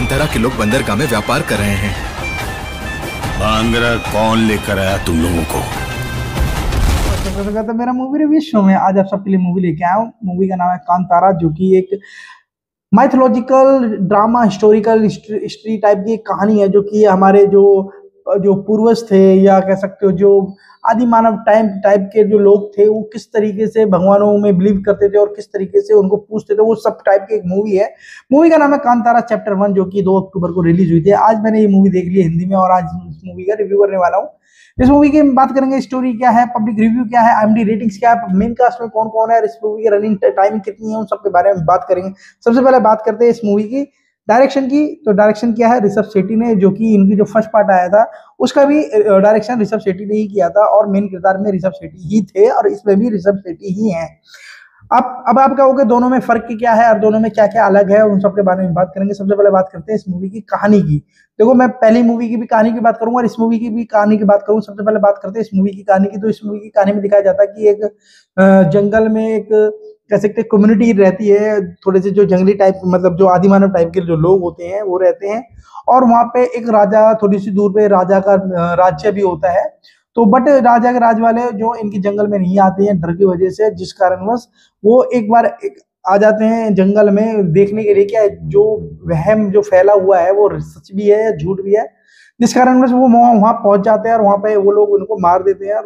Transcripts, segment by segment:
कांतारा के लोग बंदरगाह में व्यापार कर रहे हैं। बांद्रा कौन लेकर आया तुम लोगों को? तो मेरा मूवी रिव्यू शो में आज आप सबके लिए मूवी लेके आया हूँ। मूवी का नाम है कांतारा, जो कि एक mythological drama historical history type की एक कहानी है, जो कि हमारे जो पूर्वज थे, या कह सकते हो जो आदि मानव टाइप के जो लोग थे, वो किस तरीके से भगवानों में बिलीव करते थे और किस तरीके से उनको पूछते थे, वो सब टाइप की एक मूवी है। मूवी का नाम है कांतारा चैप्टर 1, जो कि 2 अक्टूबर को रिलीज हुई थी। आज मैंने ये मूवी देख ली हिंदी में और आज इस मूवी का रिव्यू करने वाला हूँ। इस मूवी की बात करेंगे, स्टोरी क्या है, पब्लिक रिव्यू क्या है, IMDb रेटिंग्स क्या है, मेन कास्ट में कौन कौन है, इस मूवी की रनिंग टाइमिंग कितनी है, उन सब के बारे में बात करेंगे। सबसे पहले बात करते हैं इस मूवी की डायरेक्शन की। तो डायरेक्शन किया है ऋषभ शेट्टी ने, जो कि इनकी जो फर्स्ट पार्ट आया था उसका भी डायरेक्शन ऋषभ शेट्टी ने ही किया था, और मेन किरदार में ऋषभ शेट्टी ही थे और इसमें भी ऋषभ शेट्टी ही हैं। अब आप कहोगे दोनों में फर्क क्या है और दोनों में क्या क्या अलग है, उन सब के बारे में बात करेंगे। सबसे पहले बात करते हैं इस मूवी की कहानी की। देखो, मैं पहली मूवी की भी कहानी की बात करूंगा और इस मूवी की भी कहानी की बात करूंगा। सबसे पहले बात करते हैं इस मूवी की कहानी की। तो इस मूवी की कहानी में दिखाया जाता है कि एक जंगल में एक कह सकते हैं कम्युनिटी रहती है, थोड़े से जो जंगली टाइप, मतलब जो आदिमानव टाइप के जो लोग होते हैं वो रहते हैं, और वहां पे एक राजा, थोड़ी सी दूर पे राजा का राज्य भी होता है। तो बट राजा के राज वाले जो इनकी जंगल में नहीं आते हैं डर की वजह से, जिस कारणवश वो एक बार आ जाते हैं जंगल में देखने के लिए क्या जो वहम जो फैला हुआ है वो सच भी है या झूठ भी है, जिस कारणवश वो वहां पहुंच जाते हैं और वहां पे वो लोग उनको मार देते हैं।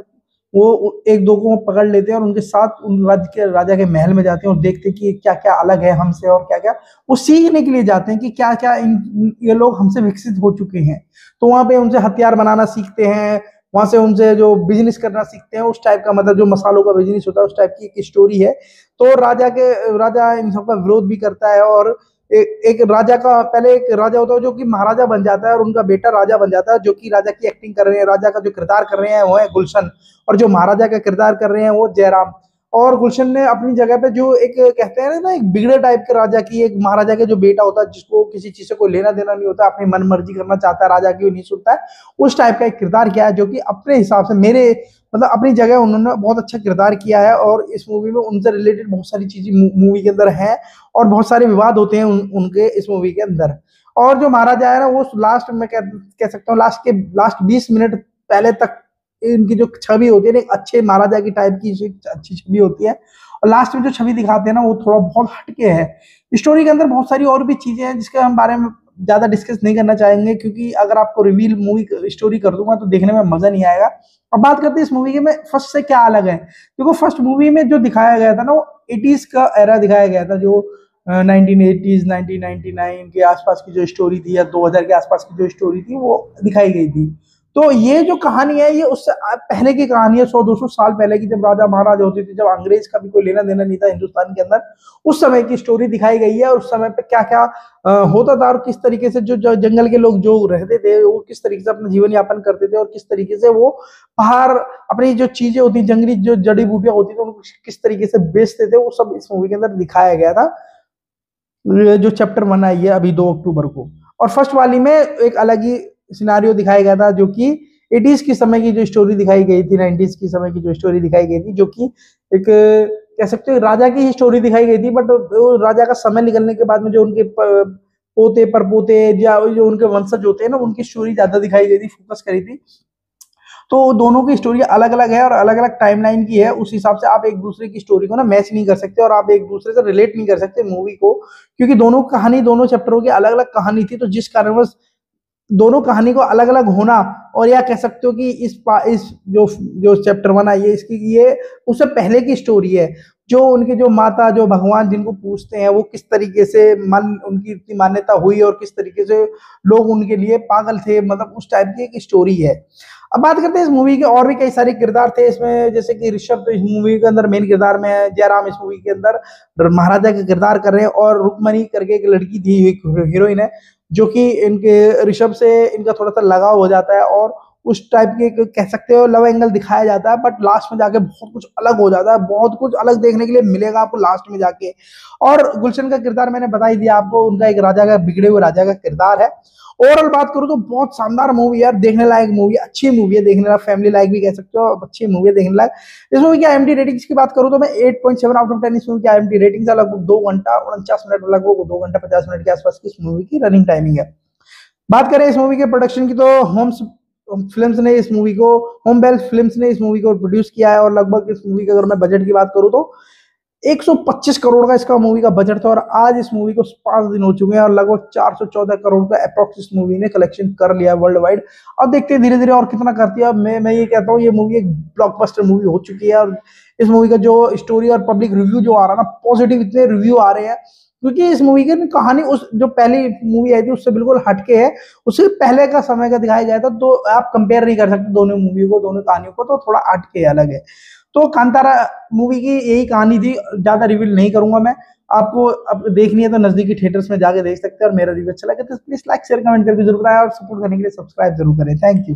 वो एक दो को पकड़ लेते हैं और उनके साथ उन राजा के महल में जाते हैं और देखते हैं कि क्या क्या अलग है हमसे और क्या क्या वो सीखने के लिए जाते हैं कि क्या क्या ये लोग हमसे विकसित हो चुके हैं। तो वहां पे उनसे हथियार बनाना सीखते हैं, वहां से उनसे जो बिजनेस करना सीखते हैं, उस टाइप का, मतलब जो मसालों का बिजनेस होता है उस टाइप की एक स्टोरी है। तो राजा इन सबका विरोध भी करता है, और एक राजा का, पहले एक राजा होता है जो कि महाराजा बन जाता है और उनका बेटा राजा बन जाता है, जो कि राजा की एक्टिंग कर रहे हैं, राजा का जो किरदार कर रहे हैं वो है गुलशन, और जो महाराजा का किरदार कर रहे हैं वो जयराम। और गुलशन ने अपनी जगह पे जो एक कहते हैं ना, एक बिगड़े टाइप के राजा की, एक महाराजा के जो बेटा होता है जिसको किसी चीज से कोई लेना देना नहीं होता, अपनी मन मर्जी करना चाहता है, राजा की नहीं सुनता है, उस टाइप का एक किरदार किया है, जो कि अपने हिसाब से मेरे मतलब अपनी जगह उन्होंने बहुत अच्छा किरदार किया है। और इस मूवी में उनसे रिलेटेड बहुत सारी चीजें मूवी के अंदर हैं और बहुत सारे विवाद होते हैं उनके इस मूवी के अंदर। और जो महाराजा है ना, वो लास्ट में कह सकता हूँ लास्ट 20 मिनट पहले तक इनकी जो छवि होती है ना, एक अच्छे महाराजा की टाइप की अच्छी छवि होती है, और लास्ट में जो छवि दिखाते हैं ना, वो थोड़ा बहुत हटके है। स्टोरी के अंदर बहुत सारी और भी चीजें हैं जिसके हम बारे में ज्यादा डिस्कस नहीं करना चाहेंगे, क्योंकि अगर आपको रिवील मूवी स्टोरी कर दूंगा तो देखने में मजा नहीं आएगा। अब बात करते हैं इस मूवी के में फर्स्ट से क्या अलग है। देखो, फर्स्ट मूवी में जो दिखाया गया था ना, वो 80s का एरा दिखाया गया था, जो 1980s 1999 के आसपास की जो स्टोरी थी या 2000 के आसपास की जो स्टोरी थी वो दिखाई गई थी। तो ये जो कहानी है ये उससे पहले की कहानी है, 100-200 साल पहले की, जब राजा महाराजा होते थे, जब अंग्रेज का भी कोई लेना देना नहीं था हिंदुस्तान के अंदर, उस समय की स्टोरी दिखाई गई है। उस समय पे क्या क्या होता था और किस तरीके से जो जंगल के लोग जो रहते थे वो किस तरीके से अपना जीवन यापन करते थे, और किस तरीके से वो बाहर अपनी जो चीजें होती, जंगली जो जड़ी बूटियां होती थी उनको किस तरीके से बेचते थे, वो सब इस मूवी के अंदर दिखाया गया था, जो चैप्टर 1 आई है अभी 2 अक्टूबर को। और फर्स्ट वाली में एक अलग ही सिनारियो दिखाया गया था, जो कि 80s की समय की जो स्टोरी दिखाई गई थी, 90s की समय की जो स्टोरी दिखाई गई थी, जो कि एक कह सकते हो राजा की ही स्टोरी दिखाई गई थी। बट राजा का समय निकलने के बाद में जो उनके पोते परपोते या जो उनके वंशज होते हैं ना, उनकी स्टोरी ज्यादा दिखाई गई थी, फोकस करी थी। तो दोनों की स्टोरी अलग अलग है और अलग अलग टाइमलाइन की है, उस हिसाब से आप एक दूसरे की स्टोरी को ना मैच नहीं कर सकते और आप एक दूसरे से रिलेट नहीं कर सकते मूवी को, क्योंकि दोनों कहानी, दोनों चैप्टरों की अलग अलग कहानी थी। तो जिस कारणवश दोनों कहानी को अलग अलग होना, और या कह सकते हो कि इस जो चैप्टर 1 आई है इसकी, ये उससे पहले की स्टोरी है, जो उनके जो माता, जो भगवान जिनको पूछते हैं, वो किस तरीके से उनकी इतनी मान्यता हुई और किस तरीके से लोग उनके लिए पागल थे, मतलब उस टाइप की एक स्टोरी है। अब बात करते हैं इस मूवी के और भी कई सारे किरदार थे इसमें, जैसे कि ऋषभ तो इस मूवी के अंदर मेन किरदार में है, जयराम इस मूवी के अंदर महाराजा का किरदार कर रहे हैं, और रुक्मणी करके एक लड़की थी, एक हीरोइन है, जो कि इनके ऋषभ से इनका थोड़ा सा लगाव हो जाता है और उस टाइप के कह सकते हो लव एंगल दिखाया जाता है, बट लास्ट में जाके बहुत कुछ अलग हो जाता है, बहुत कुछ अलग देखने के लिए मिलेगा आपको लास्ट में जाके। और गुलशन का किरदार मैंने बता ही दिया आपको, उनका एक राजा का, बिगड़े हुए राजा का किरदार है। ओवरऑल बात करूं तो बहुत शानदार मूवी है यार, देखने लायक मूवी, अच्छी मूवी है, देखने लायक, फैमिली लायक भी कह सकते हो, अच्छी मूवी है देखने लायक। इस मूवी की IMDb रेटिंग्स की बात करूं तो मैं 8.7 आउट ऑफ 10 इस मूवी की IMDb रेटिंग्स है। लगभग 2 घंटा 49 मिनट, लगभग 2 घंटा 50 मिनट के आसपास की इस मूवी की रनिंग टाइमिंग है। बात करें इस मूवी के प्रोडक्शन की तो होम्स फिल्म्स ने इस मूवी को, होम बेल फिल्म्स ने इस मूवी को प्रोड्यूस किया है। और लगभग इस मूवी का अगर मैं बजट की बात करूं तो 125 करोड़ का इसका मूवी का बजट था, और आज इस मूवी को 5 दिन हो चुके हैं और लगभग 414 करोड़ का अप्रॉक्स इस मूवी ने कलेक्शन कर लिया है वर्ल्ड वाइड। अब देखते हैं धीरे धीरे और कितना करती है। अब मैं ये कहता हूँ ये मूवी एक ब्लॉकबस्टर मूवी हो चुकी है, और इस मूवी का जो स्टोरी और पब्लिक रिव्यू जो आ रहा है ना, पॉजिटिव इतने रिव्यू आ रहे हैं, क्योंकि इस मूवी की कहानी उस जो पहली मूवी आई थी उससे बिल्कुल हटके है, उससे पहले का समय का दिखाया गया था, तो आप कंपेयर नहीं कर सकते दोनों मूवी को, दोनों कहानियों को, तो थोड़ा हटके अलग है। तो कांतारा मूवी की यही कहानी थी, ज्यादा रिवील नहीं करूंगा मैं। आपको अब देखनी है तो नजदीकी थिएटर्स में जाके देख सकते हैं। और मेरा रिव्यू अच्छा लगे तो प्लीज लाइक शेयर कमेंट करके जरूर बताएं, और सपोर्ट करने के लिए सब्सक्राइब जरूर करें। Thank you.